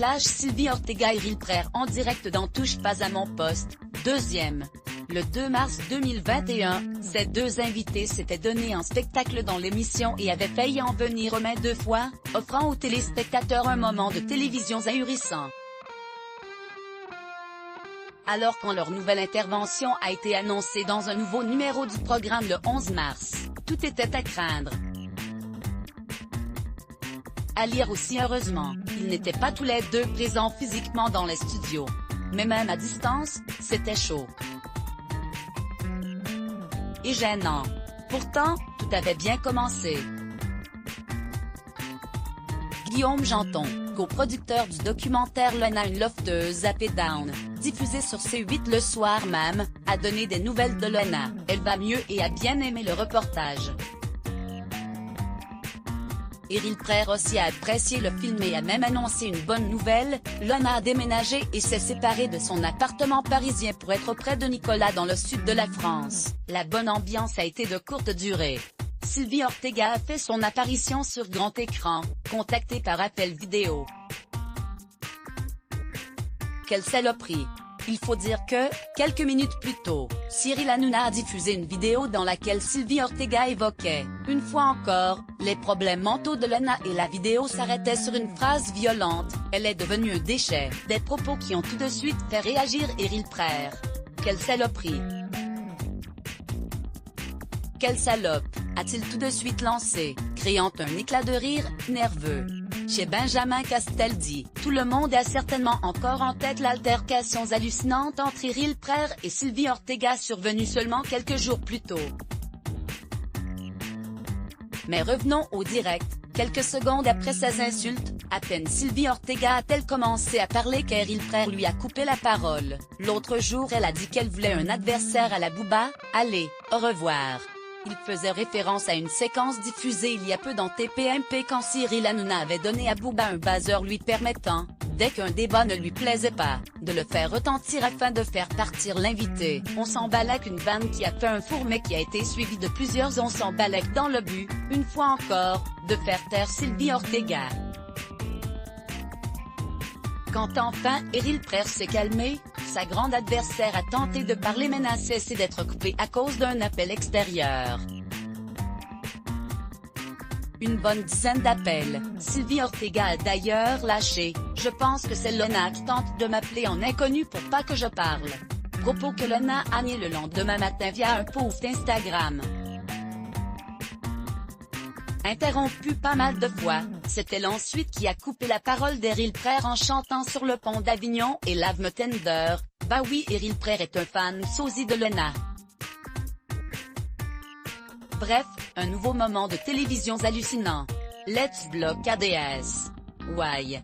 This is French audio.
clash Sylvie Ortega-Eril Prère en direct dans Touche pas à mon poste, deuxième. Le 2 mars 2021, ces deux invités s'étaient donné en spectacle dans l'émission et avaient failli en venir au moins 2 fois, offrant aux téléspectateurs un moment de télévision ahurissant. Alors quand leur nouvelle intervention a été annoncée dans un nouveau numéro du programme le 11 mars, tout était à craindre. À lire aussi heureusement, ils n'étaient pas tous les deux présents physiquement dans les studios. Mais même à distance, c'était chaud. Et gênant. Pourtant, tout avait bien commencé. Guillaume Janton, coproducteur du documentaire Lena une lofteuse up et down, diffusé sur C8 le soir même, a donné des nouvelles de Lena. Elle va mieux et a bien aimé le reportage. Eril Prère aussi a apprécié le film et a même annoncé une bonne nouvelle, Lena a déménagé et s'est séparée de son appartement parisien pour être auprès de Nicolas dans le sud de la France. La bonne ambiance a été de courte durée. Sylvie Ortega a fait son apparition sur grand écran, contactée par appel vidéo. Quelle saloperie! Il faut dire que, quelques minutes plus tôt, Cyril Hanouna a diffusé une vidéo dans laquelle Sylvie Ortega évoquait, une fois encore, les problèmes mentaux de Lena et la vidéo s'arrêtait sur une phrase violente, elle est devenue un déchet, des propos qui ont tout de suite fait réagir Eril Prère. Quelle saloperie! Quelle salope, a-t-il tout de suite lancé, créant un éclat de rire, nerveux. Chez Benjamin Castaldi, tout le monde a certainement encore en tête l'altercation hallucinante entre Eril Prère et Sylvie Ortega survenue seulement quelques jours plus tôt. Mais revenons au direct, quelques secondes après ces insultes, à peine Sylvie Ortega a-t-elle commencé à parler qu'Eril Prère lui a coupé la parole. L'autre jour elle a dit qu'elle voulait un adversaire à la Booba, allez, au revoir. Il faisait référence à une séquence diffusée il y a peu dans TPMP quand Cyril Hanouna avait donné à Booba un buzzer lui permettant, dès qu'un débat ne lui plaisait pas, de le faire retentir afin de faire partir l'invité. On s'emballait une vanne qui a fait un four mais qui a été suivie de plusieurs on s'emballait dans le but, une fois encore, de faire taire Sylvie Ortega. Quand enfin Eril Prère s'est calmé, sa grande adversaire a tenté de parler mais n'a cessé d'être coupée à cause d'un appel extérieur. Une bonne dizaine d'appels, Sylvie Ortega a d'ailleurs lâché « Je pense que c'est Lena qui tente de m'appeler en inconnu pour pas que je parle ». Propos que Lena a nié le lendemain matin via un post Instagram. Interrompu pas mal de fois, c'est elle ensuite qui a coupé la parole d'Eril Prère en chantant sur le pont d'Avignon et Lave Me Tender. Bah oui, Eril Prère est un fan sosie de Lena. Bref, un nouveau moment de télévision hallucinant. Let's block ADS. Why?